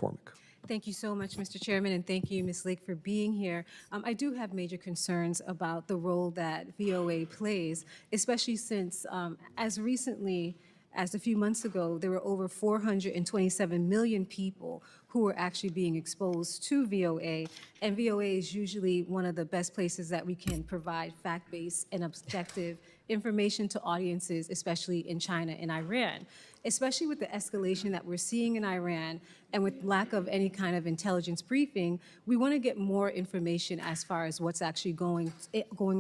McCormick. Thank you so much, Mr. Chairman, and thank you, Ms. Lake, for being here. I do have major concerns about the role that VOA plays, especially since as recently as a few months ago, there were over 427 million people who were actually being exposed to VOA, and VOA is usually one of the best places that we can provide fact-based and objective information to audiences, especially in China and Iran. Especially with the escalation that we're seeing in Iran and with lack of any kind of intelligence briefing, we want to get more information as far as what's actually going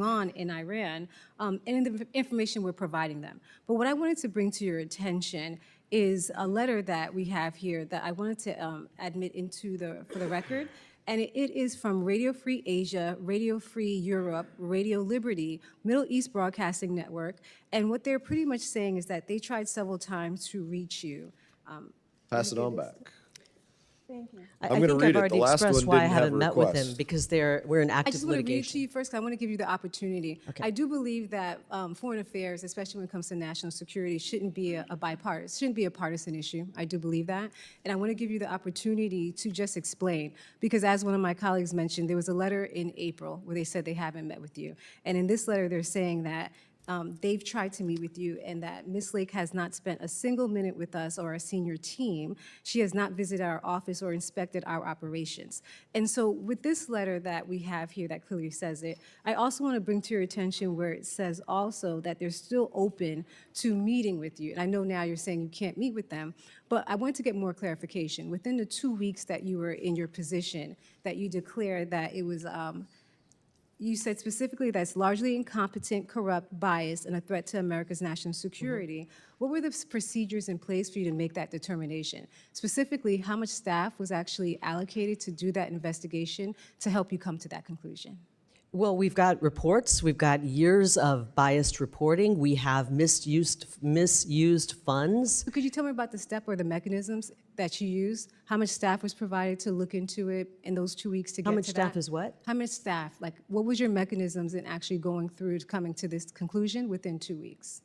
on in Iran and in the information we're providing them. But what I wanted to bring to your attention is a letter that we have here that I wanted to admit for the record. And it is from Radio Free Asia, Radio Free Europe, Radio Liberty, Middle East Broadcasting Network. And what they're pretty much saying is that they tried several times to reach you. Pass it on back. Thank you. I I'm going to think read I've it. The already last expressed one why I didn't have haven't a met with request. him, because we're in I active just want to read it litigation. to you first, 'cause I want to give you the opportunity. Okay. I do believe that foreign affairs, especially when it comes to national security, shouldn't be a partisan issue. I do believe that. And I want to give you the opportunity to just explain, because as one of my colleagues mentioned, there was a letter in April where they said they haven't met with you. And in this letter, they're saying that they've tried to meet with you and that Ms. Lake has not spent a single minute with us or our senior team. She has not visited our office or inspected our operations. And so with this letter that we have here that clearly says it, I also want to bring to your attention where it says also that they're still open to meeting with you. And I know now you're saying you can't meet with them, but I want to get more clarification. Within the 2 weeks that you were in your position, that you declared that it was you said specifically that's largely incompetent, corrupt, biased, and a threat to America's national security. What were the procedures in place for you to make that determination? Specifically, how much staff was actually allocated to do that investigation to help you come to that conclusion? Well, we've got reports. We've got years of biased reporting. We have misused funds. So could you tell me about the step or the mechanisms that you used? How much staff was provided to look into it in those 2 weeks to get to that? How much staff is what? How much staff? Like, what was your mechanisms in actually going through to coming to this conclusion within 2 weeks?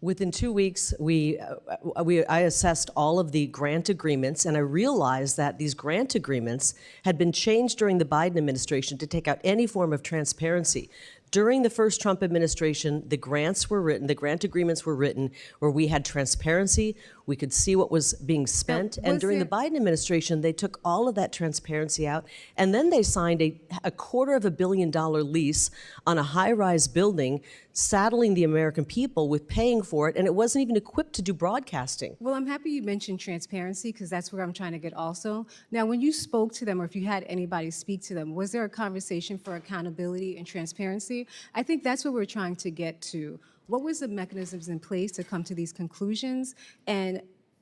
Within 2 weeks, I assessed all of the grant agreements, and I realized that these grant agreements had been changed during the Biden administration to take out any form of transparency. During the first Trump administration, the grant agreements were written where we had transparency, we could see what was being spent, and during the Biden administration, they took all of that transparency out, and then they signed a $250 million lease on a high-rise building, saddling the American people with paying for it, and it wasn't even equipped to do broadcasting. Well, I'm happy you mentioned transparency, because that's where I'm trying to get also. Now, when you spoke to them, or if you had anybody speak to them, was there a conversation for accountability and transparency? I think that's what we're trying to get to. What was the mechanisms in place to come to these conclusions? And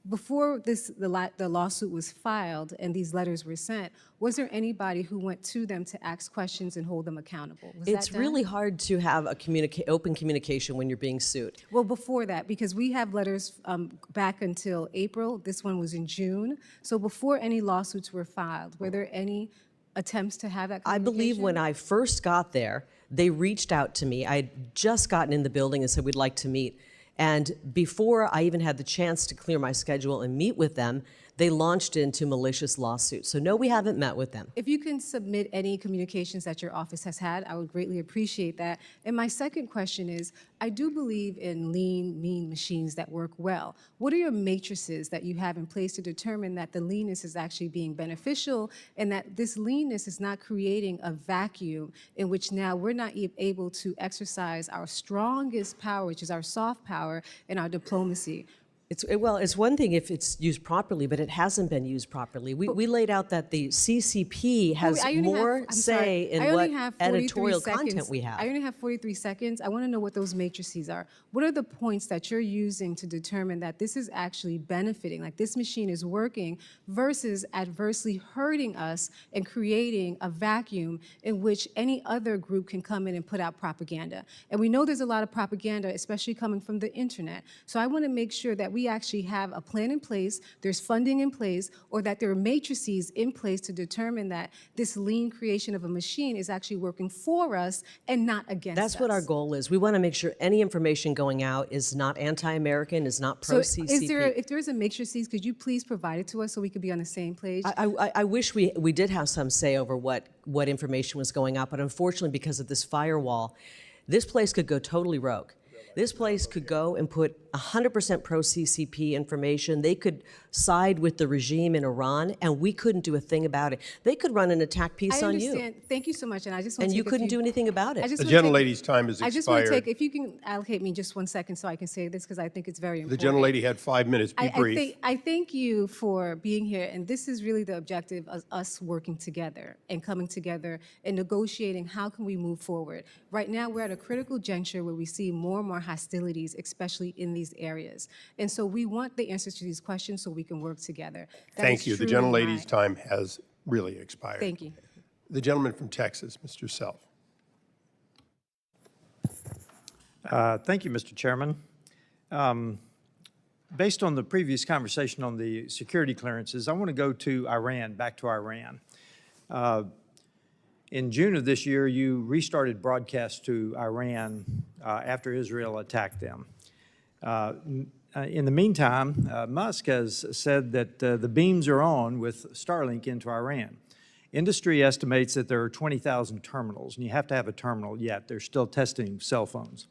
before the lawsuit was filed and these letters were sent, was there anybody who went to them to ask questions and hold them accountable? Was It's that done? really hard to have a open communication when you're being sued. Well, before that, because we have letters back until April. This one was in June. So before any lawsuits were filed, were there any attempts to have that I communication? believe when I first got there, they reached out to me. I had just gotten in the building and said, we'd like to meet. And before I even had the chance to clear my schedule and meet with them, they launched into malicious lawsuits. So no, we haven't met with them. If you can submit any communications that your office has had, I would greatly appreciate that. And my second question is, I do believe in lean, mean machines that work well. What are your matrices that you have in place to determine that the leanness is actually being beneficial and that this leanness is not creating a vacuum in which now we're not able to exercise our strongest power, which is our soft power and our diplomacy? It's one thing if it's used properly, but it hasn't been used properly. We laid out that the CCP has more say in what editorial content we have. I only have 43 seconds. I want to know what those matrices are. What are the points that you're using to determine that this is actually benefiting, like this machine is working, versus adversely hurting us and creating a vacuum in which any other group can come in and put out propaganda? And we know there's a lot of propaganda, especially coming from the internet. So I want to make sure that we we actually have a plan in place, there's funding in place, or that there are matrices in place to determine that this lean creation of a machine is actually working for us and not against us. That's what our goal is. We want to make sure any information going out is not anti-American, is not So pro-CCP. if there is a matrices, could you please provide it to us so we could be on the same page? I wish we did have some say over what information was going out, but unfortunately, because of this firewall, this place could go totally rogue. This place could go and put 100% pro-CCP information. They could side with the regime in Iran, and we couldn't do a thing about it. They could run an attack piece on you. I understand. Thank you so much, and I just want And to you take a couldn't few- do anything about it. I just The wanna take- gentlelady's time has I just want to expired. take, if you can allocate me just 1 second so I can say this, because I think it's very The important. gentlelady had 5 minutes. Be brief. I thank you for being here, and this is really the objective of us working together and coming together and negotiating how can we move forward. Right now, we're at a critical juncture where we see more and more hostilities, especially in these areas. And so we want the answers to these questions so we can work together. That Thank is you. The truly gentlelady's my- time has really expired. Thank you. The gentleman from Texas, Mr. Self. Thank you, Mr. Chairman. Based on the previous conversation on the security clearances, I want to go to Iran, back to Iran. In June of this year, you restarted broadcasts to Iran after Israel attacked them. In the meantime, Musk has said that the beams are on with Starlink into Iran. Industry estimates that there are 20,000 terminals, and you have to have a terminal yet. They're still testing cell phones.